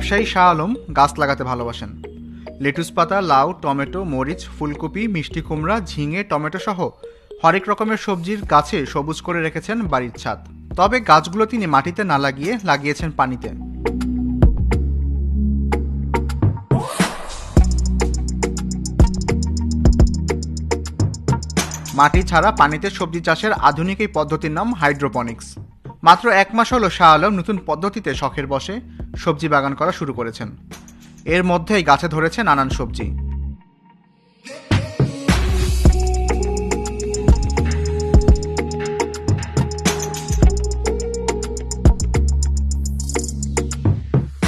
ব্যবসায়ী শাহ আলম গাছ লাগাতে ভালোবাসেন। লেটুস পাতা, লাউ, টমেটো, মরিচ, ফুলকপি, মিষ্টি কুমড়া, ঝিঙে, টমেটো সহ হরেক রকমের সবজির গাছে সবুজ করে রেখেছেন বাড়ির ছাদ। তবে গাছগুলো তিনি মাটিতে না লাগিয়ে লাগিয়েছেন পানিতে। মাটি ছাড়া পানিতে সবজি চাষের আধুনিক এই পদ্ধতির নাম হাইড্রোপনিক্স। মাত্র 1 মাস হলো শাহ আলম নতুন পদ্ধতিতে শখের বশে সবজি বাগান করা শুরু করেছেন। এর মধ্যেই গাছে ধরেছে নানান সবজি।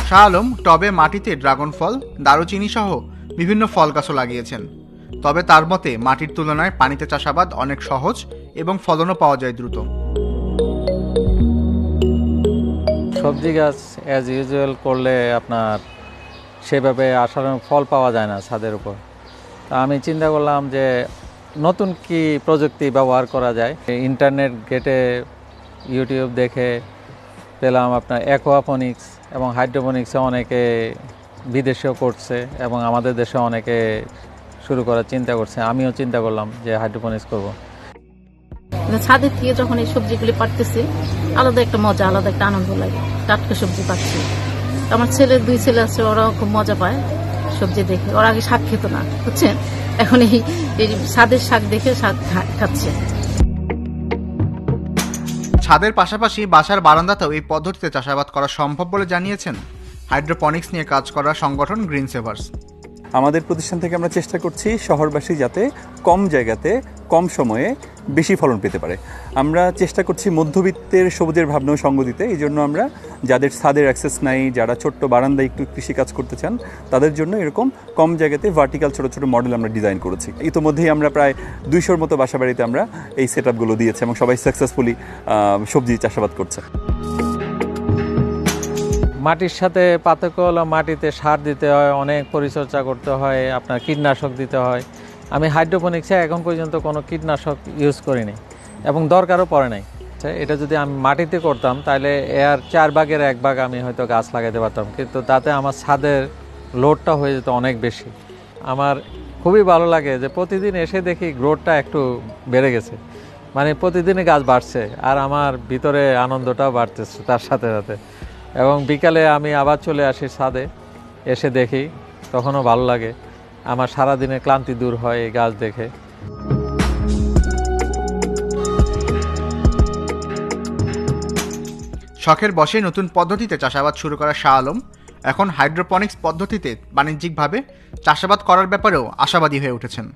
শাহ আলম টবে মাটিতে ড্রাগন ফল, দারুচিনি সহ বিভিন্ন ফল গাছও লাগিয়েছেন। তবে তার মতে মাটির তুলনায় পানিতে চাষাবাদ অনেক সহজ এবং ফলনও পাওয়া যায় দ্রুত। সবজি গাছ অ্যাজ ইউজুয়াল করলে আপনার সেভাবে আসার ফল পাওয়া যায় না ছাদের উপর। তা আমি চিন্তা করলাম যে নতুন কি প্রযুক্তি ব্যবহার করা যায়। ইন্টারনেট ঘেটে ইউটিউব দেখে পেলাম আপনার অ্যাকোয়াপনিক্স এবং হাইড্রোপনিক্সে অনেকে বিদেশেও করছে এবং আমাদের দেশে অনেকে শুরু করার চিন্তা করছে। আমিও চিন্তা করলাম যে হাইড্রোপনিক্স করব। ছাদের থেকে যখন এই সবজিগুলি পাড়তেছি আলাদা একটা মজা, আলাদা একটা আনন্দ লাগে। টাটকা সবজি পাচ্ছি। আমার ছেলের 2 ছেলে আছে, ওরাও খুব মজা পায় সবজি দেখে। ওরা আগে শাক খেত না, বুঝছেন, এখন এই ছাদের শাক দেখে শাক খাচ্ছে। ছাদের পাশাপাশি বাসার বারান্দাতেও এই পদ্ধতিতে চাষাবাদ করা সম্ভব বলে জানিয়েছেন হাইড্রোপনিক্স নিয়ে কাজ করা সংগঠন গ্রিন সেভার্স। আমাদের প্রতিষ্ঠান থেকে আমরা চেষ্টা করছি শহরবাসী যাতে কম জায়গাতে কম সময়ে বেশি ফলন পেতে পারে। আমরা চেষ্টা করছি মধ্যবিত্তের সবুজের ভাবনাও সঙ্গ দিতে। এই জন্য আমরা যাদের ছাদের অ্যাক্সেস নাই, যারা ছোট্ট বারান্দায় একটু কৃষিকাজ করতে চান, তাদের জন্য এরকম কম জায়গাতে ভার্টিক্যাল ছোটো ছোটো মডেল আমরা ডিজাইন করেছি। ইতোমধ্যেই আমরা প্রায় 200-র মতো বাসাবাড়িতে আমরা এই সেট আপগুলো দিয়েছি এবং সবাই সাকসেসফুলি সবজি চাষাবাদ করছে। মাটির সাথে পার্থক্য হলো মাটিতে সার দিতে হয়, অনেক পরিচর্যা করতে হয়, আপনার কীটনাশক দিতে হয়। আমি হাইড্রোপনিক্সে এখন পর্যন্ত কোনো কীটনাশক ইউজ করিনি এবং দরকারও পড়ে নাই। এটা যদি আমি মাটিতে করতাম তাহলে এর 4 ভাগের 1 ভাগ আমি হয়তো গাছ লাগাতে পারতাম, কিন্তু তাতে আমার ছাদের লোডটা হয়ে যেত অনেক বেশি। আমার খুবই ভালো লাগে যে প্রতিদিন এসে দেখি গ্রোথটা একটু বেড়ে গেছে, মানে প্রতিদিনই গাছ বাড়ছে আর আমার ভিতরে আনন্দটাও বাড়তেছে তার সাথে সাথে। এবং বিকালে আমি আবার চলে আসি ছাদে, এসে দেখি, তখনও ভালো লাগে। আমার সারাদিনের ক্লান্তি দূর হয় এই গাছ দেখে। শখের বশে নতুন পদ্ধতিতে চাষাবাদ শুরু করা শাহ আলম এখন হাইড্রোপনিক্স পদ্ধতিতে বাণিজ্যিকভাবে চাষাবাদ করার ব্যাপারেও আশাবাদী হয়ে উঠেছেন।